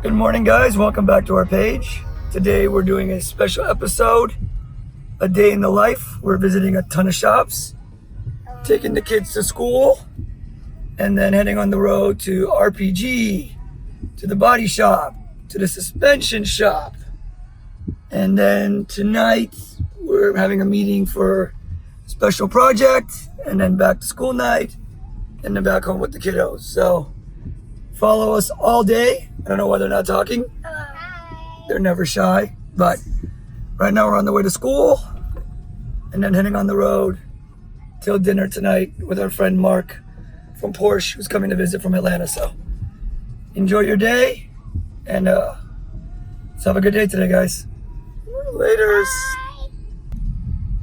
Good morning, guys. Welcome back to our page. Today we're doing a special episode, a day in the life. We're visiting a ton of shops, taking the kids to school, and then heading on the road to RPG, to the body shop, to the suspension shop. And then tonight we're having a meeting for a special project, and then back to school night, and then back home with the kiddos. So follow us all day. I don't know why they're not talking. Hi. They're never shy. But right now we're on the way to school and then heading on the road till dinner tonight with our friend Mark from Porsche, who's coming to visit from Atlanta. So enjoy your day and let's have a good day today, guys. Laters. Hi.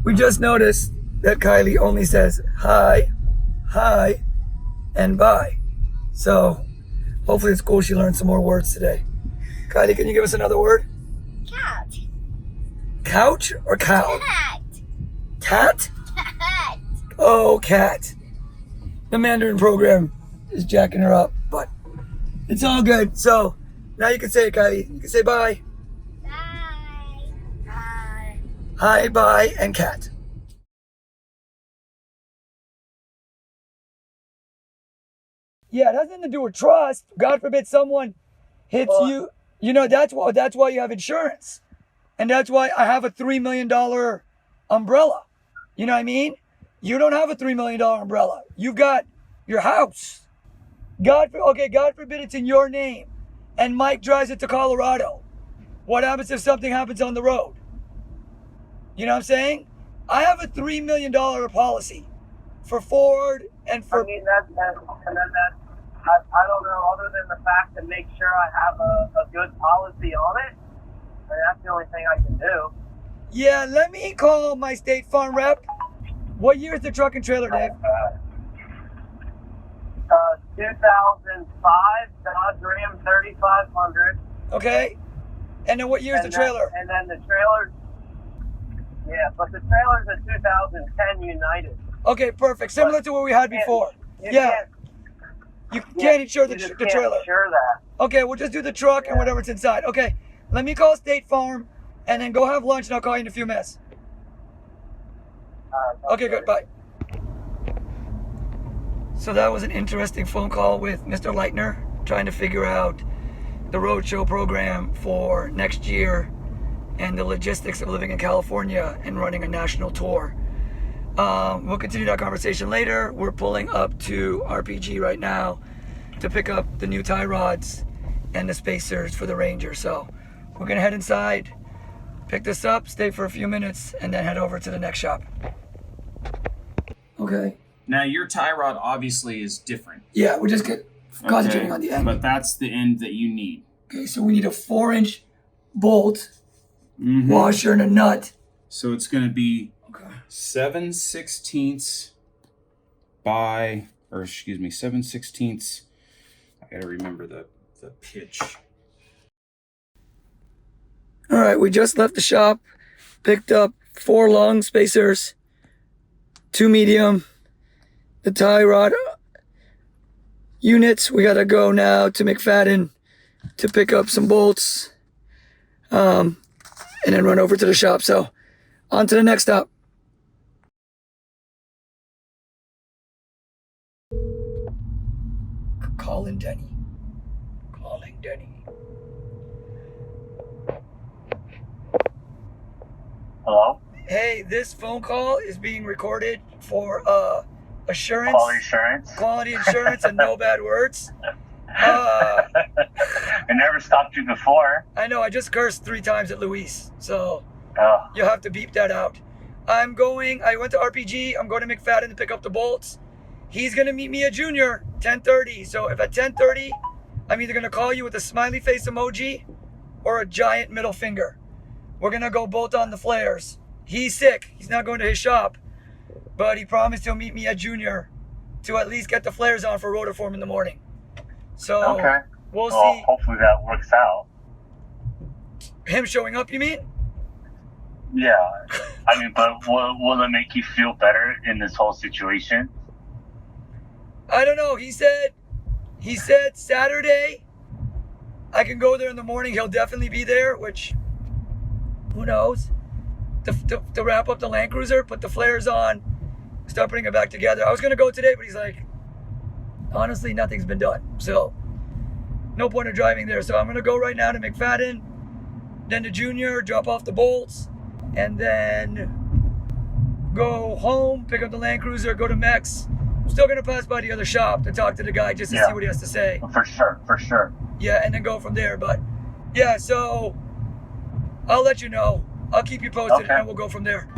We just noticed that Kylie only says hi, and bye. So hopefully at school she learned some more words today. Kylie, can you give us another word? Couch. Couch or cow? Cat. Cat? Cat. Oh, cat. The Mandarin program is jacking her up, but it's all good. So now you can say it, Kylie. You can say bye. Bye. Bye. Hi, bye, and cat. Yeah, it has nothing to do with trust. God forbid someone hits you. You know, that's why you have insurance. And that's why I have a $3 million umbrella. You know what I mean? You don't have a $3 million umbrella. You've got your house. God forbid it's in your name and Mike drives it to Colorado. What happens if something happens on the road? You know what I'm saying? I have a $3 million policy for Ford and for... I mean, I don't know, other than the fact to make sure I have a good policy on it. I mean, that's the only thing I can do. Yeah, let me call my State Farm rep. What year is the truck and trailer, Dave? 2005 Dodge Ram 3500. Okay. And then what year is the trailer? And then the trailer's, yeah, but the trailer's a 2010 United. Okay, perfect. Similar to what we had before. Yeah. You can't insure the trailer. Can't insure that. Okay, we'll just do the truck and whatever's inside. Okay, let me call State Farm and then go have lunch and I'll call you in a few minutes. Okay, good. Bye. So that was an interesting phone call with Mr. Leitner, trying to figure out the roadshow program for next year and the logistics of living in California and running a national tour. We'll continue that conversation later. We're pulling up to RPG right now to pick up the new tie rods and the spacers for the Ranger. So we're gonna head inside, pick this up, stay for a few minutes, and then head over to the next shop. Okay. Now your tie rod obviously is different. Yeah, we're just concentrating on the end. But that's the end that you need. Okay, so we need a 4-inch bolt, washer, and a nut. So it's gonna be 7/16 by 7/16. I gotta remember the pitch. All right, we just left the shop, picked up 4 long spacers, 2 medium, the tie rod units. We gotta go now to McFadden to pick up some bolts, and then run over to the shop. So on to the next stop. Calling Denny. Hello? Hey, this phone call is being recorded for assurance. Quality insurance and no bad words. I never stopped you before. I know, I just cursed 3 times at Luis, so Oh. you'll have to beep that out. I went to RPG, I'm going to McFadden to pick up the bolts. He's gonna meet me at Junior, 10:30. So if at 10:30, I'm either gonna call you with a smiley face emoji or a giant middle finger. We're gonna go bolt on the flares. He's sick, he's not going to his shop, but he promised he'll meet me at Junior to at least get the flares on for rotiform in the morning. So we'll see. Hopefully that works out. Him showing up, you mean? Yeah. I mean, but will it make you feel better in this whole situation? I don't know. He said Saturday I can go there in the morning. He'll definitely be there, which, who knows? To wrap up the Land Cruiser, put the flares on, start putting it back together. I was gonna go today, but he's like, honestly, nothing's been done. So, no point in driving there. So I'm gonna go right now to McFadden, then to Junior, drop off the bolts, and then go home, pick up the Land Cruiser, go to Mex. I'm still gonna pass by the other shop to talk to the guy just to see what he has to say. For sure. Yeah, and then go from there. But yeah, so I'll let you know. I'll keep you posted, and we'll go from there.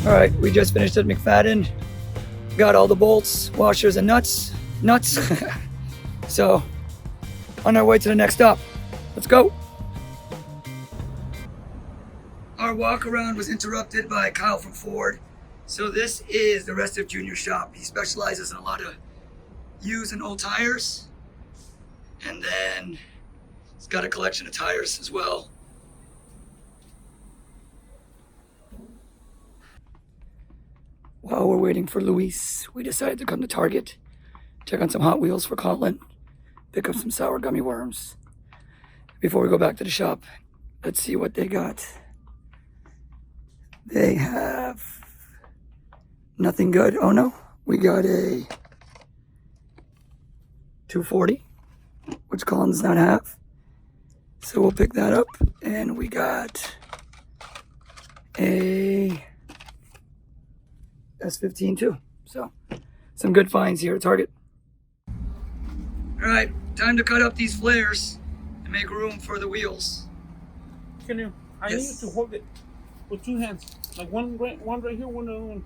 All right, we just finished at McFadden. Got all the bolts, washers, and nuts. So, on our way to the next stop. Let's go. Our walk around was interrupted by Kyle from Ford. So this is the rest of Junior's shop. He specializes in a lot of used and old tires. And then he's got a collection of tires as well. While we're waiting for Luis, we decided to come to Target, check on some Hot Wheels for Colin, pick up some sour gummy worms. Before we go back to the shop, let's see what they got. They have nothing good. Oh no, we got a 240, which Colin does not have. So we'll pick that up. And we got a S15 too. So some good finds here at Target. All right, time to cut up these flares and make room for the wheels. Can you? I need you to hold it with two hands, like one right here, one other one.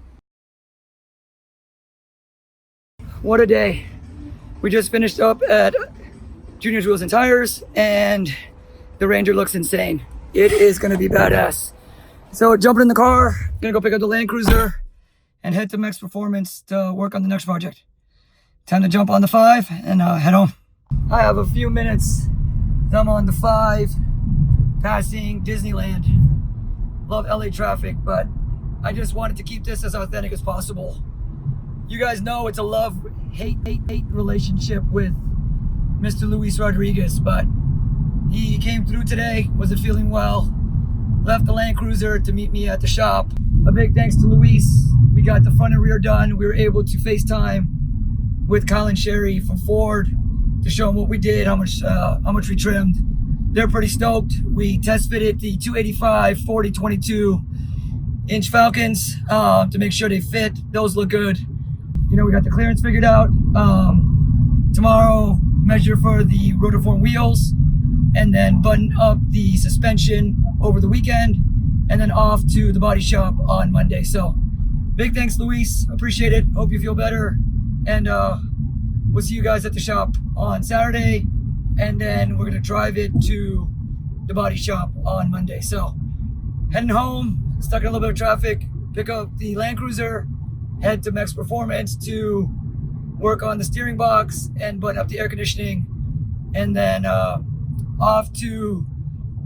What a day! We just finished up at Junior's Wheels and Tires, and the Ranger looks insane. It is going to be badass. So jumping in the car, gonna go pick up the Land Cruiser and head to Mex Performance to work on the next project. Time to jump on the 5 and head home. I have a few minutes. I'm on the 5, passing Disneyland. Love LA traffic, but I just wanted to keep this as authentic as possible. You guys know it's a love-hate relationship with Mr. Luis Rodriguez, but he came through today, wasn't feeling well, left the Land Cruiser to meet me at the shop. A big thanks to Luis. We got the front and rear done. We were able to FaceTime with Colin Sherry from Ford to show them what we did, how much we trimmed. They're pretty stoked. We test fitted the 285 40-22 inch Falcons to make sure they fit. Those look good. You know, we got the clearance figured out. Tomorrow, measure for the rotiform wheels, and then button up the suspension over the weekend, and then off to the body shop on Monday. So big thanks, Luis. Appreciate it. Hope you feel better. And we'll see you guys at the shop on Saturday. And then we're going to drive it to the body shop on Monday. So heading home, stuck in a little bit of traffic, pick up the Land Cruiser, head to Mex Performance to work on the steering box and button up the air conditioning. And then off to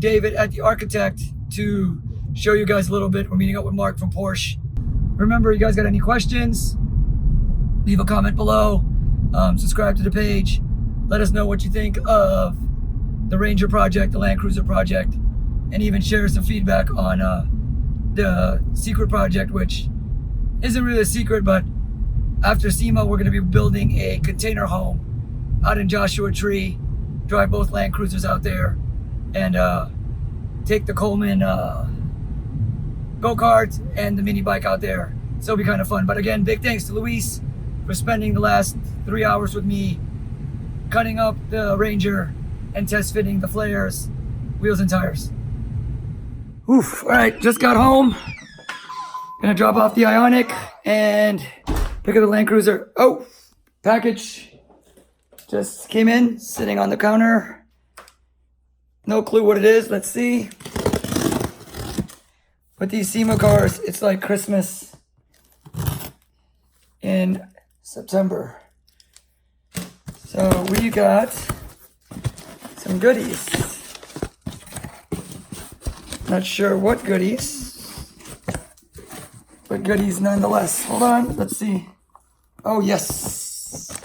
David at the Architect to show you guys a little bit. We're meeting up with Mark from Porsche. Remember, you guys got any questions? Leave a comment below. Subscribe to the page. Let us know what you think of the Ranger project, the Land Cruiser project, and even share some feedback on the secret project, which isn't really a secret, but after SEMA, we're going to be building a container home out in Joshua Tree, drive both Land Cruisers out there, and take the Coleman go-kart and the mini bike out there. So it'll be kind of fun. But again, big thanks to Luis for spending the last 3 hours with me, cutting up the Ranger and test fitting the flares, wheels and tires. Oof, all right, just got home. Gonna drop off the Ionic and pick up the Land Cruiser. Oh, package just came in, sitting on the counter. No clue what it is, let's see. With these SEMA cars, it's like Christmas in September. So we got some goodies. Not sure what goodies, but goodies nonetheless. Hold on, let's see. Oh, yes.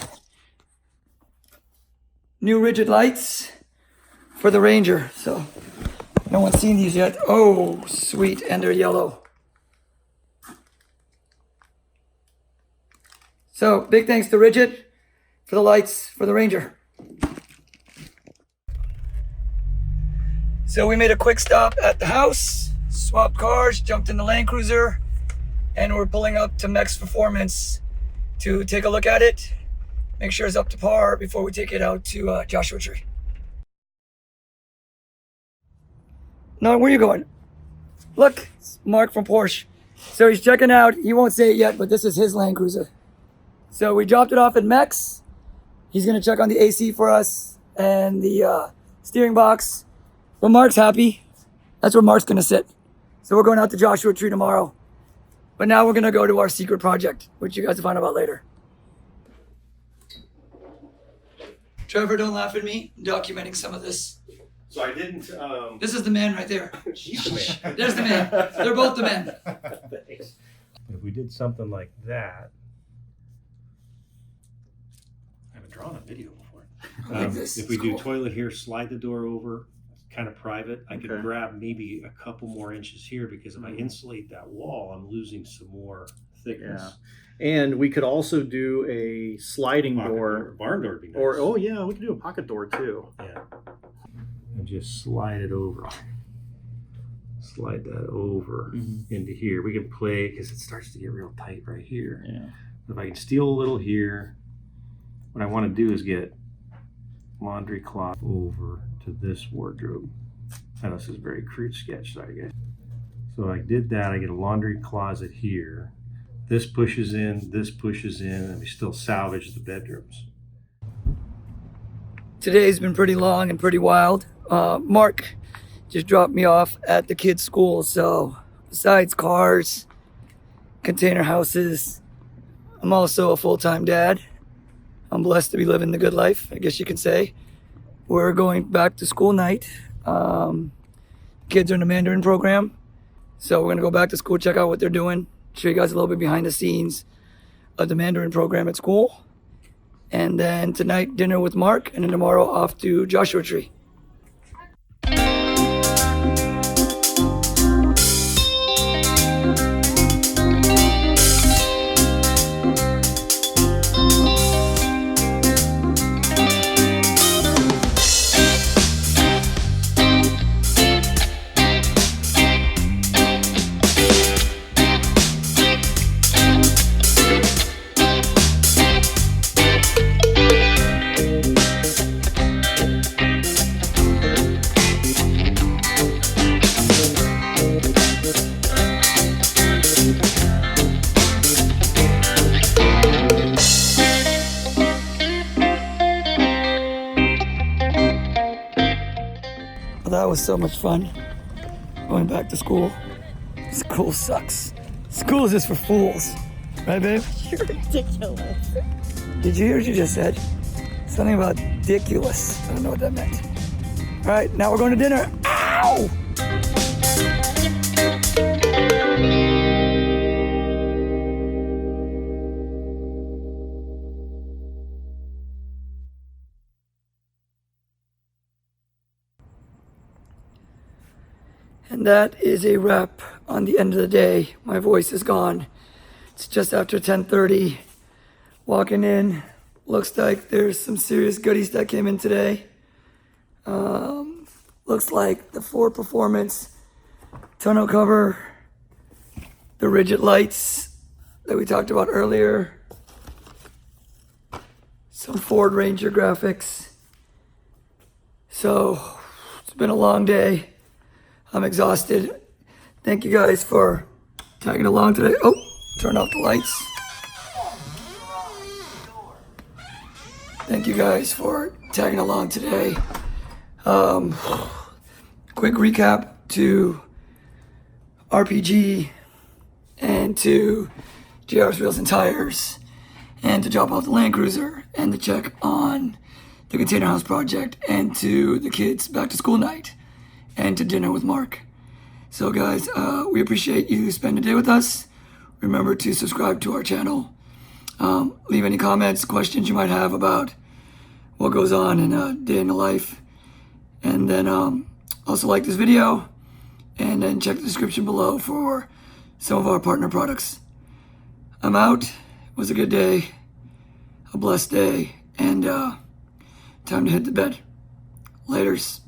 New rigid lights for the Ranger. So no one's seen these yet. Oh, sweet, and they're yellow. So big thanks to Rigid for the lights for the Ranger. So we made a quick stop at the house, swapped cars, jumped in the Land Cruiser, and we're pulling up to Mex Performance to take a look at it, make sure it's up to par before we take it out to Joshua Tree. No, where are you going? Look, it's Mark from Porsche. So he's checking out, he won't say it yet, but this is his Land Cruiser. So we dropped it off at Mex. He's gonna check on the AC for us and the steering box. But Mark's happy. That's where Mark's gonna sit. So we're going out to Joshua Tree tomorrow. But now we're gonna go to our secret project, which you guys will find out about later. Trevor, don't laugh at me. I'm documenting some of this. So I didn't. This is the man right there. She's the man. There's the man. They're both the men. Thanks. If we did something like that, I haven't drawn a video before. Like this. If we It's do cool. toilet here, slide the door over, kind of private. I could Okay. grab maybe a couple more inches here because if I insulate that wall, I'm losing some more thickness. And we could also do a sliding Pocket door, barn door would be nice. or oh yeah, we could do a pocket door too. Yeah. And just slide it over. Slide that over into here. We can play because it starts to get real tight right here. Yeah. If I can steal a little here, what I want to do is get laundry cloth over to this wardrobe. I know this is a very crude sketch, sorry guys. So I did that, I get a laundry closet here. This pushes in, and we still salvage the bedrooms. Today's been pretty long and pretty wild. Mark just dropped me off at the kids' school. So besides cars, container houses, I'm also a full-time dad. I'm blessed to be living the good life, I guess you can say. We're going back to school night. Kids are in the Mandarin program. So we're gonna go back to school, check out what they're doing, show you guys a little bit behind the scenes of the Mandarin program at school. And then tonight, dinner with Mark, and then tomorrow off to Joshua Tree. That was so much fun. Going back to school. School sucks. School is just for fools. Right, babe? You're ridiculous. Did you hear what you just said? Something about ridiculous. I don't know what that meant. All right, now we're going to dinner. Ow! And that is a wrap on the end of the day. My voice is gone. It's just after 10:30. Walking in, looks like there's some serious goodies that came in today. Looks like the Ford Performance tonneau cover, the rigid lights that we talked about earlier, some Ford Ranger graphics. So it's been a long day. I'm exhausted. Thank you guys for tagging along today. Oh, turn off the lights. Thank you guys for tagging along today. Quick recap to RPG and to JR's Wheels and Tires and to drop off the Land Cruiser and to check on the Container House project and to the kids back to school night and to dinner with Mark. So guys, we appreciate you spending the day with us. Remember to subscribe to our channel. Leave any comments, questions you might have about what goes on in a day in the life. And then also like this video, and then check the description below for some of our partner products. I'm out. It was a good day, a blessed day, and time to hit the bed. Laters.